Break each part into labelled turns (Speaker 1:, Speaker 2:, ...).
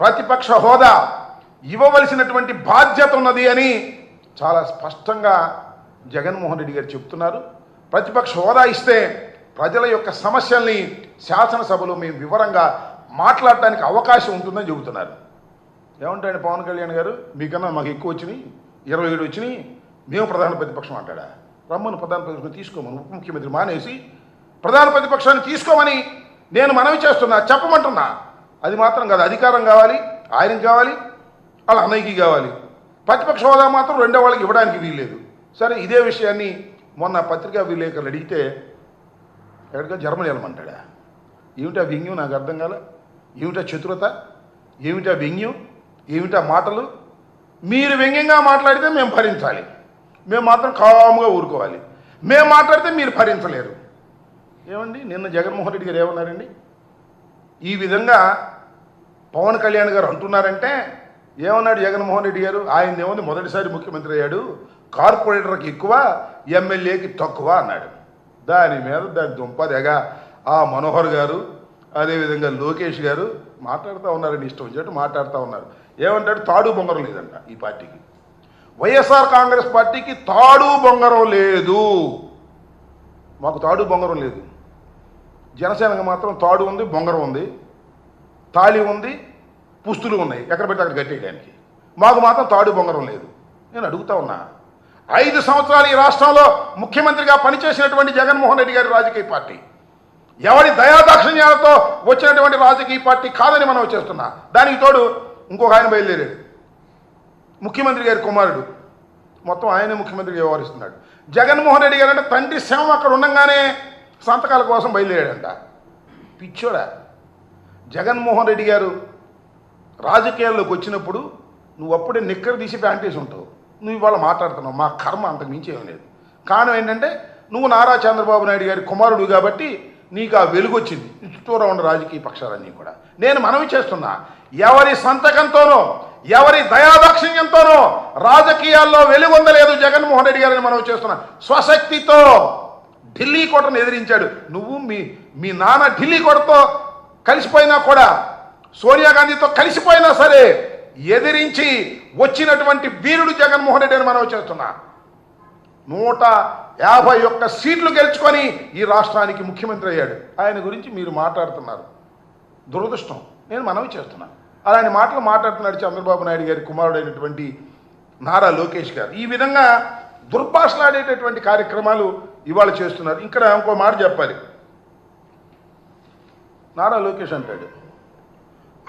Speaker 1: ప్రతిపక్ష హోదా ఇవ్వవలసినటువంటి బాధ్యత ఉన్నది అని చాలా స్పష్టంగా జగన్మోహన్ రెడ్డి గారు చెప్తున్నారు. ప్రతిపక్ష హోదా ఇస్తే ప్రజల యొక్క సమస్యల్ని శాసనసభలో మేము వివరంగా మాట్లాడటానికి అవకాశం ఉంటుందని చెబుతున్నారు. ఏమంటాడు పవన్ కళ్యాణ్ గారు, మీకన్నా మాకు ఎక్కువ వచ్చినాయి, 27 వచ్చినాయి, మేము ప్రధాన ప్రతిపక్షం అంటాడా? రమ్మను ప్రధాన ప్రతిపక్షం తీసుకోమని, ఉప ముఖ్యమంత్రి మానేసి ప్రధాన ప్రతిపక్షాన్ని తీసుకోమని నేను మనవి చేస్తున్నా, చెప్పమంటున్నా. అది మాత్రం కాదు, అధికారం కావాలి, ఆయనకి కావాలి, వాళ్ళ అన్నయ్యకి కావాలి. ప్రతిపక్ష హోదా మాత్రం రెండో వాళ్ళకి ఇవ్వడానికి వీల్లేదు. సరే, ఇదే విషయాన్ని మొన్న పత్రికా విలేకరులు అడిగితే ఎక్కడికో జర్మనీ వెళ్ళమంటాడా? ఏమిటా వ్యంగ్యం? నాకు అర్థం కాల. ఏమిటా చతురత? ఏమిటా వ్యంగ్యం? ఏమిటా మాటలు? మీరు వ్యంగ్యంగా మాట్లాడితే మేము భరించాలి, మేము మాత్రం కాముగా ఊరుకోవాలి. మేము మాట్లాడితే మీరు భరించలేరు. ఏమండి, నిన్న జగన్మోహన్ రెడ్డి గారు ఏమన్నారండి? ఈ విధంగా పవన్ కళ్యాణ్ గారు అంటున్నారంటే ఏమన్నాడు జగన్మోహన్ రెడ్డి గారు? ఆయన ఏముంది, మొదటిసారి ముఖ్యమంత్రి అయ్యాడు, కార్పొరేటర్కి ఎక్కువ, ఎమ్మెల్యేకి తక్కువ అన్నాడు. దాని మీద దాని దుంపదెగ ఆ మనోహర్ గారు, అదేవిధంగా లోకేష్ గారు మాట్లాడుతూ ఉన్నారని ఇష్టం వచ్చినట్టు మాట్లాడుతూ ఉన్నారు. ఏమంటాడు? తాడు బొంగరం లేదంట ఈ పార్టీకి. వైఎస్ఆర్ కాంగ్రెస్ పార్టీకి తాడు బొంగరం లేదు. మాకు తాడు బొంగరం లేదు. జనసేనకు మాత్రం తాడు ఉంది, బొంగరం ఉంది, తాళి ఉంది, పుస్తులు ఉన్నాయి, ఎక్కడ పెడితే అక్కడ కట్టేయడానికి. మాకు మాత్రం తాడు బొంగరం లేదు. నేను అడుగుతా ఉన్నా, 5 సంవత్సరాలు ఈ రాష్ట్రంలో ముఖ్యమంత్రిగా పనిచేసినటువంటి జగన్మోహన్ రెడ్డి గారి రాజకీయ పార్టీ ఎవరి దయాదాక్షిణ్యాలతో వచ్చినటువంటి రాజకీయ పార్టీ కాదని మనం చేస్తున్నా. దానికి తోడు ఇంకొక ఆయన బయలుదేరాడు, ముఖ్యమంత్రి గారి కుమారుడు, మొత్తం ఆయనే ముఖ్యమంత్రిగా వ్యవహరిస్తున్నాడు. జగన్మోహన్ రెడ్డి గారు అంటే తండ్రి శవం అక్కడ ఉండగానే సంతకాల కోసం బయలుదేరాడంట. పిచ్చోడా! జగన్మోహన్ రెడ్డి గారు రాజకీయాల్లోకి వచ్చినప్పుడు నువ్వు అప్పుడే నిక్కర తీసి ప్యాంటేసి ఉంటావు. నువ్వు ఇవాళ మాట్లాడుతున్నావు. మా కర్మ అంతకు మించి ఏం లేదు. కారణం ఏంటంటే నువ్వు నారా చంద్రబాబు నాయుడు గారి కుమారుడు కాబట్టి నీకు ఆ వెలుగు వచ్చింది. చుట్టూరా ఉన్న రాజకీయ పక్షాలన్నీ కూడా నేను మనవి చేస్తున్నా, ఎవరి సంతకంతోనో ఎవరి దయాదాక్షిణ్యంతోనో రాజకీయాల్లో వెలుగొందలేదు జగన్మోహన్ రెడ్డి గారిని మనవి చేస్తున్నా. స్వశక్తితో ఢిల్లీ కోటను ఎదిరించాడు. నువ్వు మీ నాన్న ఢిల్లీ కోటతో కలిసిపోయినా కూడా, సోనియా గాంధీతో కలిసిపోయినా సరే ఎదిరించి వచ్చినటువంటి వీరుడు జగన్మోహన్ రెడ్డి అని మనవి చేస్తున్నా. 151 సీట్లు గెలుచుకొని ఈ రాష్ట్రానికి ముఖ్యమంత్రి అయ్యాడు. ఆయన గురించి మీరు మాట్లాడుతున్నారు. దురదృష్టం. నేను మనవి చేస్తున్నాను. అలాంటి మాటలు మాట్లాడుతున్నాడు చంద్రబాబు నాయుడు గారి కుమారుడైనటువంటి నారా లోకేష్ గారు. ఈ విధంగా దుర్భాషలాడేటటువంటి కార్యక్రమాలు ఇవాళ చేస్తున్నారు. ఇక్కడ ఇంకో మాట చెప్పాలి. నారా లోకేష్ అంటాడు,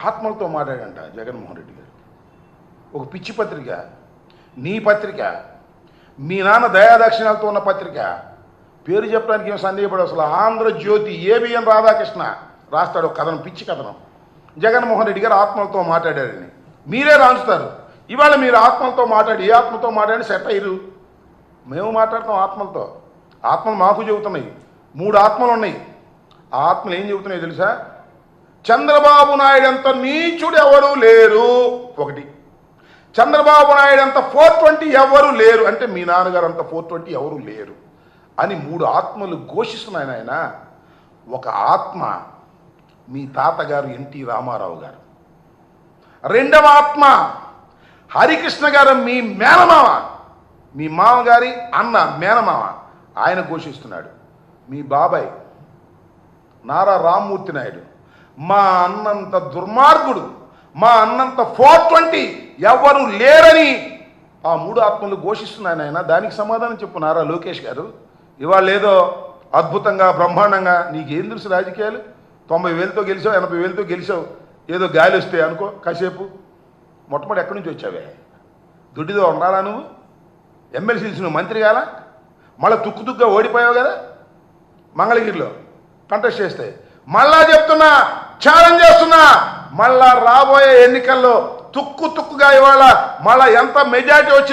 Speaker 1: ఆత్మలతో మాట్లాడంట జగన్మోహన్ రెడ్డి గారు. ఒక పిచ్చి పత్రిక, నీ పత్రిక, మీ నాన్న దయాదాక్షిణ్యాలతో ఉన్న పత్రిక, పేరు చెప్పడానికి ఏం సందేహపడ అసలు. ఆంధ్రజ్యోతి ఏబిఎన్ రాధాకృష్ణ రాస్తాడు ఒక కథనం, పిచ్చి కథనం. జగన్మోహన్ రెడ్డి గారు ఆత్మలతో మాట్లాడారని మీరే రాంచుతారు. ఇవాళ మీరు ఆత్మలతో మాట్లాడి, ఏ ఆత్మతో మాట్లాడి సెట్ అయ్యారు? మేము మాట్లాడతాం ఆత్మలతో. ఆత్మలు మాకు చెబుతున్నాయి. 3 ఆత్మలు ఉన్నాయి. ఆ ఆత్మలు ఏం చెబుతున్నాయో తెలుసా? చంద్రబాబు నాయుడు అంత నీచుడు ఎవరు లేరు. ఒకటి, చంద్రబాబు నాయుడు అంత 420 ఎవరు లేరు, అంటే మీ నాన్నగారు అంత 420 ఎవరు లేరు అని 3 ఆత్మలు ఘోషిస్తున్నాయి. ఆయన ఒక ఆత్మ మీ తాతగారు ఎన్టీ రామారావు గారు, రెండవ ఆత్మ హరికృష్ణ గారు, మీ మేనమామ, మీ మామగారి అన్న మేనమామ, ఆయన ఘోషిస్తున్నాడు. మీ బాబాయ్ నారా రామ్మూర్తి నాయుడు, మా అన్నంత దుర్మార్గుడు, మా అన్నంత 420 ఎవరు లేరని ఆ 3 ఆత్మలు ఘోషిస్తున్నాను. ఆయన దానికి సమాధానం చెప్పు నారా లోకేష్ గారు. ఇవాళ ఏదో అద్భుతంగా బ్రహ్మాండంగా నీకేం తెలుసు రాజకీయాలు? 90,000తో గెలిచావు, 80,000తో గెలిచావు, ఏదో గాలి వస్తే అనుకో కాసేపు. మొట్టమొదటి ఎక్కడి నుంచి వచ్చావే? దుడ్డిదో ఉండాలా నువ్వు? ఎమ్మెల్సీస్ నువ్వు మంత్రి కాలా? మళ్ళీ తుక్కుగా ఓడిపోయావు కదా మంగళగిరిలో కంటెస్ట్ చేస్తే. మళ్ళా చెప్తున్నా, ఛాలెంజ్ చేస్తున్నా, మళ్ళా రాబోయే ఎన్నికల్లో తుక్కుగా ఇవాళ మళ్ళా ఎంత మెజారిటీ వచ్చి